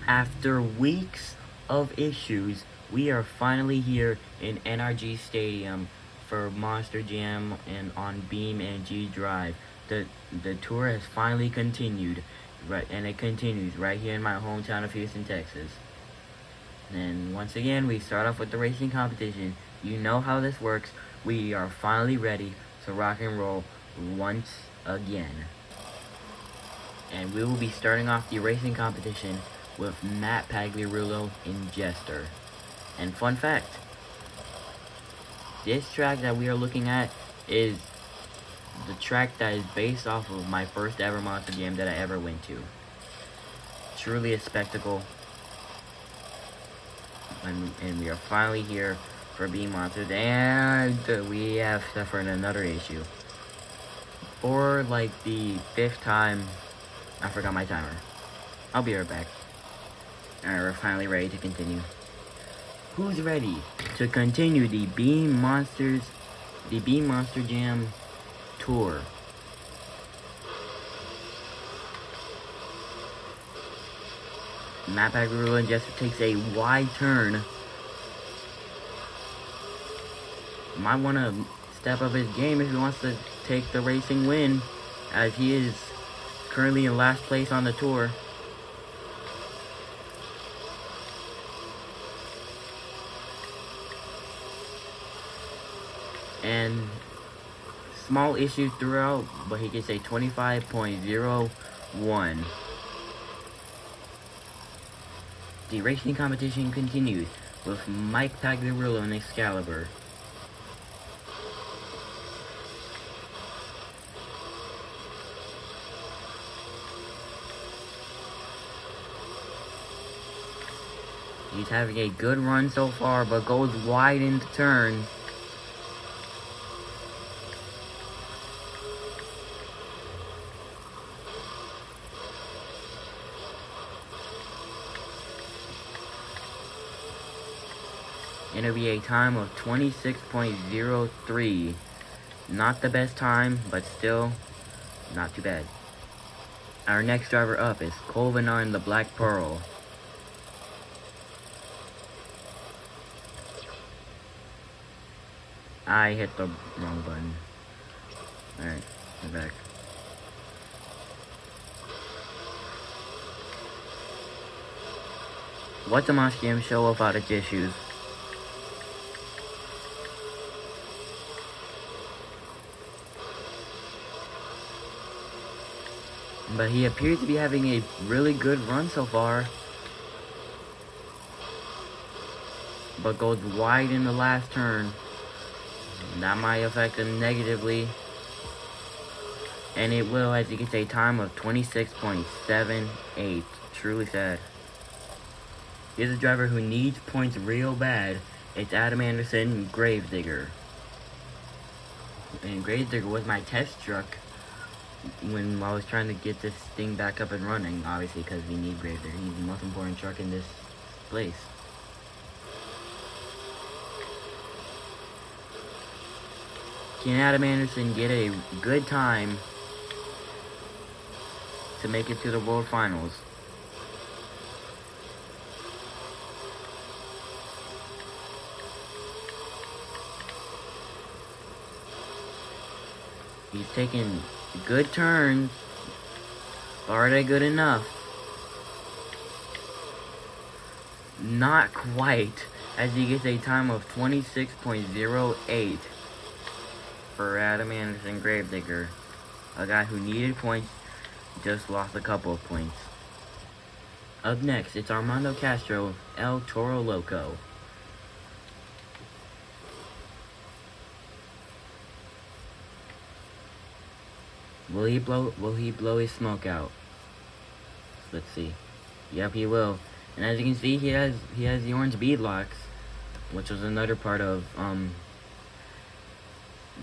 After weeks of issues, we are finally here in NRG Stadium for Monster Jam and on BeamNG Drive. The tour has finally continued, right, and it continues right here in my hometown of Houston, Texas. And once again, we start off with the racing competition. You know how this works. We are finally ready to rock and roll once again. And we will be starting off the racing competition with Matt Pagliarulo in Jester. And fun fact, this track that we are looking at is the track that is based off of my first ever Monster Jam that I ever went to. Truly a spectacle. And we are finally here for Beam Monsters, and we have suffered another issue. For like the 5th time, I forgot my timer. I'll be right back. Alright, we're finally ready to continue. Who's ready to continue the Beam Monster Jam tour? Matt Pagliarulo just takes a wide turn. Might want to step up his game if he wants to take the racing win, as he is currently in last place on the tour. And small issues throughout, but he gets a 25.01. The racing competition continues with Mike Pagliarulo and Excalibur. He's having a good run so far, but goes wide in the turn. And it'll be a time of 26.03. Not the best time, but still not too bad. Our next driver up is Colvanon the Black Pearl. I hit the wrong button. Alright, we're back. What's a Monster Jam show without its issues? But he appears to be having a really good run so far. But goes wide in the last turn. That might affect him negatively. And it will, as he gets a time of 26.78. Truly sad. Here's a driver who needs points real bad. It's Adam Anderson, Gravedigger. And Gravedigger was my test truck when I was trying to get this thing back up and running, obviously, because we need Gravedigger. He's the most important truck in this place. Can Adam Anderson get a good time to make it to the World Finals? He's taking good turns. Are they good enough? Not quite, as he gets a time of 26.08 for Adam Anderson Gravedigger. A guy who needed points, just lost a couple of points. Up next, it's Armando Castro, El Toro Loco. Will he blow his smoke out? Let's see. Yep, he will. And as you can see, he has the orange beadlocks, which was another part of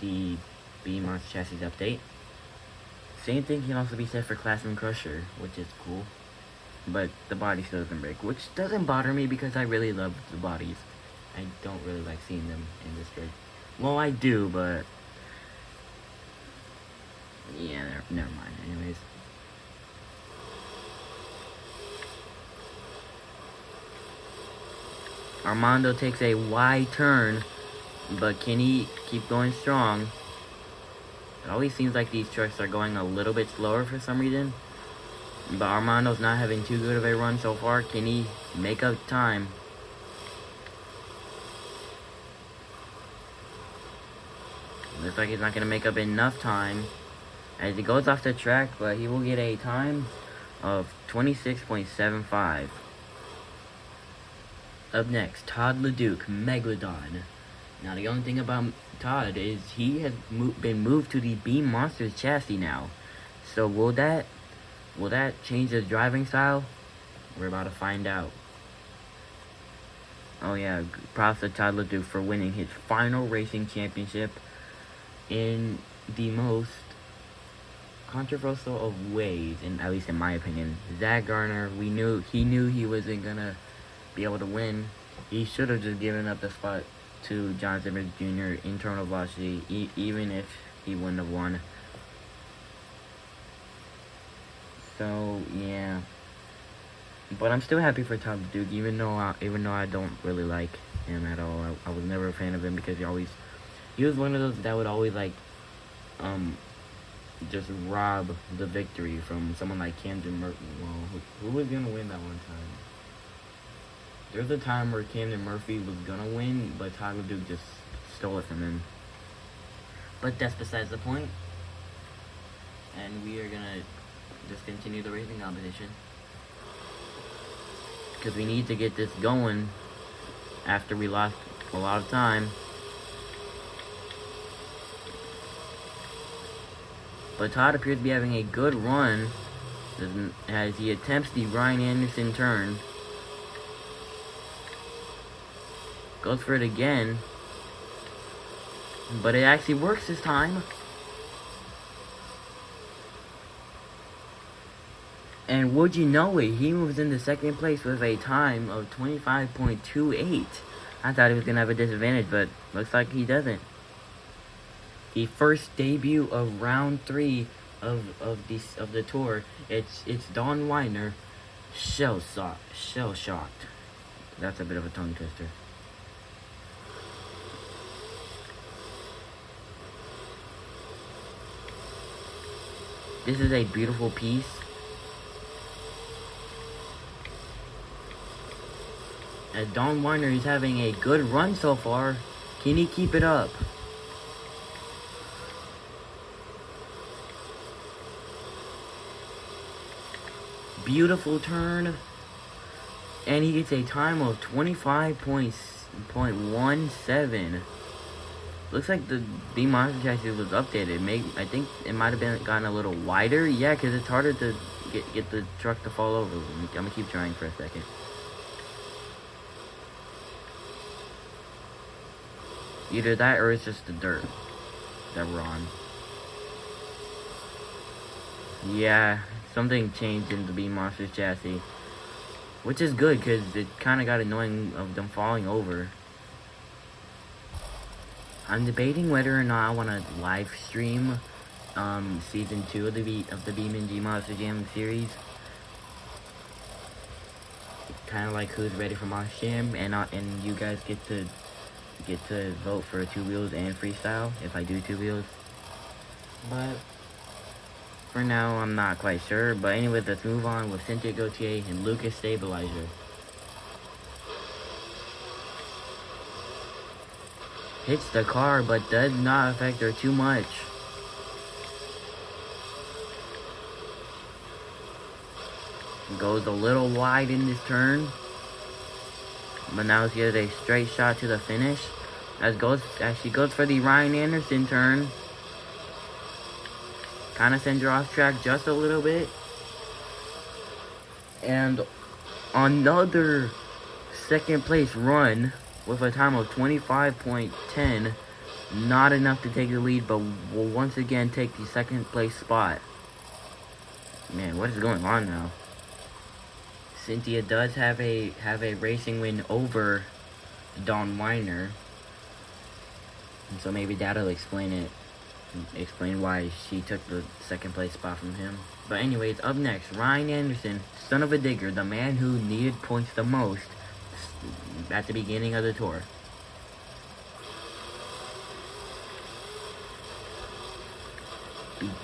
the Beam Monster Chassis update. Same thing can also be said for Classman Crusher, which is cool. But the body still doesn't break, which doesn't bother me because I really love the bodies. I don't really like seeing them in this rig. Well, I do, but yeah, never mind. Anyways, Armando takes a wide turn, but can he keep going strong? It always seems like these trucks are going a little bit slower for some reason. But Armando's not having too good of a run so far. Can he make up time? Looks like he's not going to make up enough time as he goes off the track, but he will get a time of 26.75. Up next, Todd Leduc, Megalodon. Now, the only thing about Todd is he has been moved to the Beam Monster chassis now. So will that change his driving style? We're about to find out. Oh yeah, props to Todd Leduc for winning his final racing championship in the most controversial of ways, at least in my opinion. Zach Garner, he knew he wasn't gonna be able to win. He should have just given up the spot to John Simmons Jr. internal velocity, even if he wouldn't have won. So yeah, but I'm still happy for Todd Leduc, even though I don't really like him at all. I was never a fan of him because he was one of those that would always like just rob the victory from someone like Camden Murphy. Well, who was gonna win that one time? There was a time where Camden Murphy was gonna win, but Todd Leduc just stole it from him. But that's besides the point. And we are gonna just continue the racing competition because we need to get this going after we lost a lot of time. But Todd appears to be having a good run as he attempts the Ryan Anderson turn. Goes for it again, but it actually works this time. And would you know it, he moves into second place with a time of 25.28. I thought he was going to have a disadvantage, but looks like he doesn't. The first debut of round 3 of the tour. It's Don Weiner, shell shocked. That's a bit of a tongue twister. This is a beautiful piece. As Don Weiner is having a good run so far. Can he keep it up? Beautiful turn. And he gets a time of 25.17. Looks like the Beam Monster chassis was updated. I think it might have been gotten a little wider. Yeah, because it's harder to get the truck to fall over. I'm going to keep trying for a second. Either that or it's just the dirt that we're on. Yeah, something changed in the Beam Monster chassis. Which is good, because it kind of got annoying of them falling over. I'm debating whether or not I want to live stream season 2 of the BeamNG Monster Jam series. Kind of like Who's Ready for Monster Jam, and you guys get to vote for 2 wheels and freestyle if I do 2 wheels. But for now, I'm not quite sure. But anyways, let's move on with Cynthia Gauthier and Lucas Stabilizer. Hits the car, but does not affect her too much. Goes a little wide in this turn. But now she has a straight shot to the finish. As she goes for the Ryan Anderson turn. Kind of sends her off track just a little bit. And another second place run with a time of 25.10. Not enough to take the lead, but will once again take the second place spot. Man, what is going on now? Cynthia does have a racing win over Don Weiner. And so maybe that'll explain why she took the second place spot from him. But anyways, up next, Ryan Anderson, son of a digger, the man who needed points the most, at the beginning of the tour.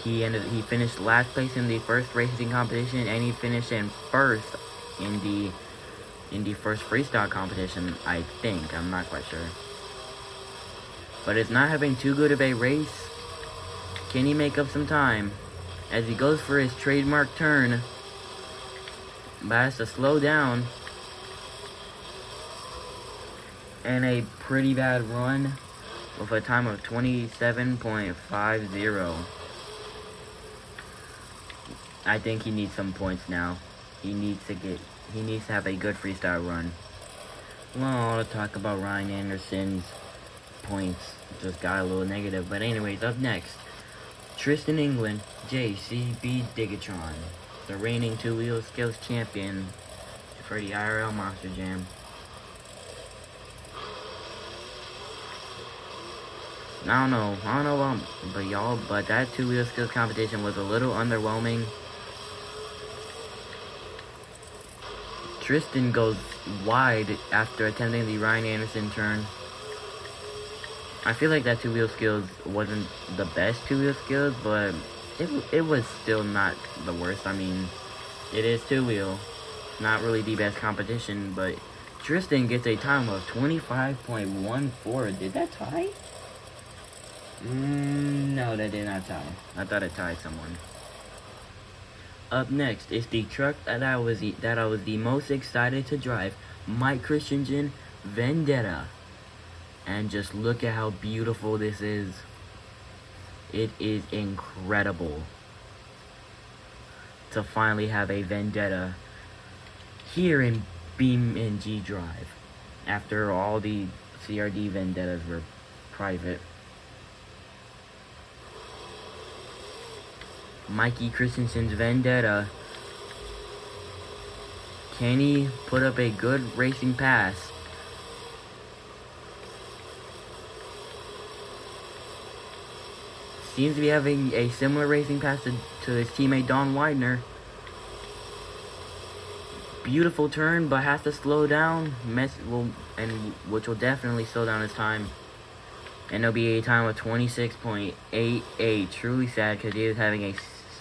He finished last place in the first racing competition, and he finished in first in the first freestyle competition, I think. I'm not quite sure. But it's not having too good of a race. Can he make up some time as he goes for his trademark turn? But has to slow down. And a pretty bad run with a time of 27.50. I think he needs some points now. He needs to have a good freestyle run. Well, to talk about Ryan Anderson's points just got a little negative. But anyways, up next, Tristan England, JCB Digatron, the reigning two-wheel skills champion for the IRL Monster Jam. I don't know about y'all, but that two-wheel skills competition was a little underwhelming. Tristan goes wide after attempting the Ryan Anderson turn. I feel like that two-wheel skills wasn't the best two-wheel skills, but it was still not the worst. I mean, it is two-wheel. Not really the best competition, but Tristan gets a time of 25.14. Did that tie? No, that did not tie. I thought it tied someone. Up next is the truck that I was the most excited to drive, Mike Christensen Vendetta. And just look at how beautiful this is. It is incredible to finally have a Vendetta here in BeamNG Drive after all the CRD Vendettas were private. Mikey Christensen's Vendetta. Can he put up a good racing pass? Seems to be having a similar racing pass to his teammate Don Widener. Beautiful turn, but has to slow down. Which will definitely slow down his time. And it'll be a time of 26.88. Truly sad because he is having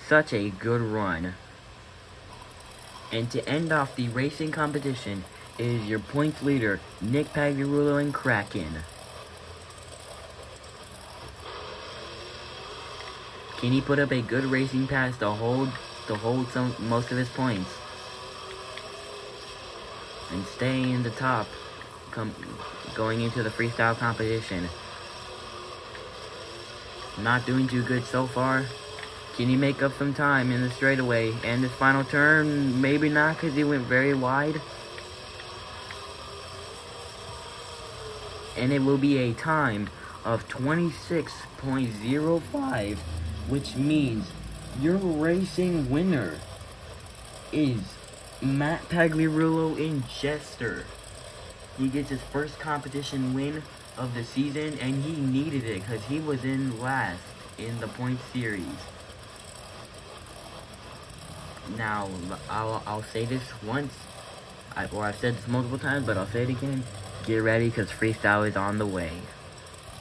such a good run. And to end off the racing competition is your points leader, Nick Pagliarulo and Kraken. Can he put up a good racing pass to hold most of his points and stay in the top going into the freestyle competition? Not doing too good so far. Can he make up some time in the straightaway and this final turn? Maybe not, because he went very wide. And it will be a time of 26.05, which means your racing winner is Matt Pagliarulo in Jester. He gets his first competition win of the season, and he needed it because he was in last in the point series. Now, I'll say this once, I've said this multiple times, but I'll say it again. Get ready because freestyle is on the way.